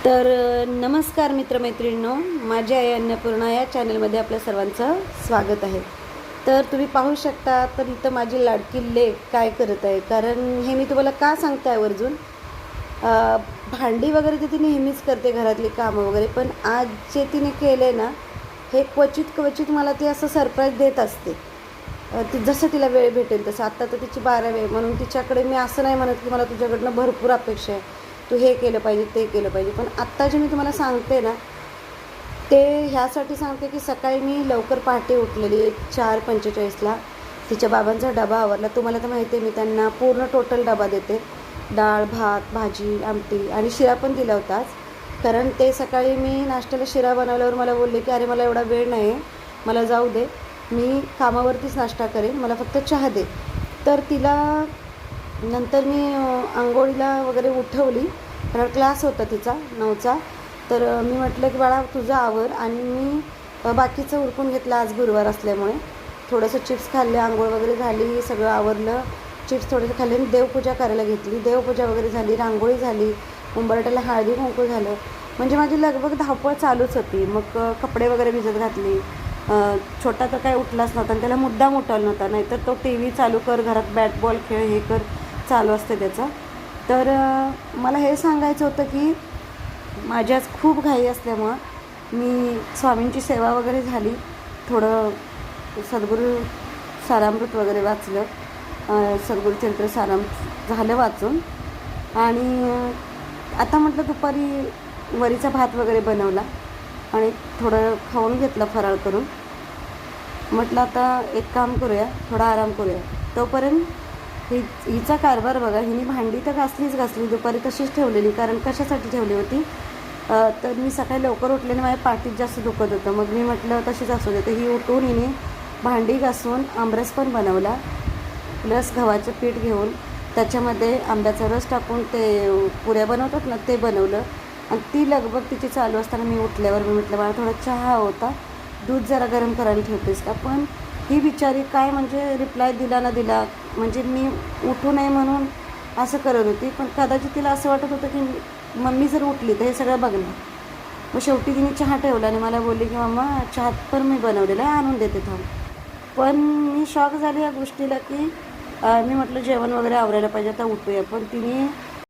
तर नमस्कार मित्रमैत्रिणींनो, माझी आई अन्नपूर्णा या चॅनलमध्ये आपल्या सर्वांचं स्वागत आहे. तर तुम्ही पाहू शकता, तर इथं माझी लाडकी लेक काय करत आहे. कारण हे मी तुम्हाला का सांगते आवर्जून, भांडी वगैरे तर ती नेहमीच करते, घरातली कामं वगैरे, पण आज जे तिने केलं आहे ना, हे क्वचित मला ती असं सरप्राईज देत असते. ती जसं तिला वेळ भेटेल तसं. आत्ता तर तिची 12 वेळ, म्हणून तिच्याकडे मी असं नाही म्हणत की मला तुझ्याकडनं भरपूर अपेक्षा आहे, तू हे केलं पाहिजे ते केलं पाहिजे. पण आत्ता जे मी तुम्हाला सांगते ना, ते ह्यासाठी सांगते की सकाळी मी लवकर पहाटे उठलेली 4:45ला. तिच्या बाबांचा डबा आवरला. तुम्हाला तर माहिती आहे, मी त्यांना पूर्ण टोटल डबा देते. डाळ, भात, भाजी, आमटी आणि शिरा पण दिला होता आज. कारण ते सकाळी मी नाश्त्याला शिरा बनवल्यावर मला बोलले की अरे मला एवढा वेळ नाही आहे, मला जाऊ दे, मी कामावरतीच नाश्ता करेन, मला फक्त चहा दे. तर तिला नंतर मी अंघोळीला वगैरे उठवली, कारण क्लास होता तिचा 9चा. तर मी म्हटलं की बाळा तुझं आवर, आणि मी बाकीचं उरकून घेतलं. आज गुरुवार असल्यामुळे थोडंसं चिप्स खाल्ले, आंघोळ वगैरे झाली, सगळं आवरलं, चिप्स थोडेसे खाल्ले आणि देवपूजा करायला घेतली. देवपूजा वगैरे झाली, रांगोळी झाली, उंबरठ्याला हळदी कुंकू झालं. म्हणजे माझी लगभग धावपळ चालूच होती. मग कपडे वगैरे भिजत घातली. छोटा तर काय उठलाच नव्हता आणि त्याला मुद्दाम उठवला नव्हता, नाहीतर तो टी व्ही चालू कर, घरात बॅट बॉल खेळ, हे कर, चालू असते त्याचं. तर मला हे सांगायचं होतं की माझी आज खूप घाई असल्यामुळं मी स्वामींची सेवा वगैरे झाली, थोडं सद्गुरू सारामृत वगैरे वाचलं, सद्गुरू चरित्र सारामृत झालं वाचून. आणि आता म्हटलं दुपारी वरीचा भात वगैरे बनवला आणि थोडं खाऊन घेतलं फराळ करून. म्हटलं आता एक काम करूया, थोडा आराम करूया. तोपर्यंत हिचा कारभार बघा. हिने भांडी तर घासली दुपारी तशीच ठेवलेली. कारण कशासाठी ठेवली होती, तर मी सकाळी लवकर उठल्याने माझ्या पाठीत जास्त दुखत होतं. मग मी म्हटलं तशीच असू दे. तर ही उठून हिने भांडी घासून आमरस पण बनवला, प्लस गव्हाचं पीठ घेऊन त्याच्यामध्ये आंब्याचा रस टाकून ते पुऱ्या बनवतात ना, ते बनवलं. आणि ती लगबग तिची चालू असताना मी उठल्यावर मी म्हटलं बाळा थोडा चहा होता, दूध जरा गरम करायला ठेवतेस का. पण ही बिचारी काय म्हणजे रिप्लाय दिला ना दिला, म्हणजे मी उठू नये म्हणून असं करत होती. पण कदाचित तिला असं वाटत होतं की मम्मी जर उठली तर हे सगळं बघणार. मग शेवटी तिने चहा ठेवला आणि मला बोलली की मम्मा चहा पण मी बनवलेला आहे, आणून देते थांब. पण मी शॉक झाले या गोष्टीला की मी म्हटलं जेवण वगैरे आवरायला पाहिजे, आता उठूया. पण तिने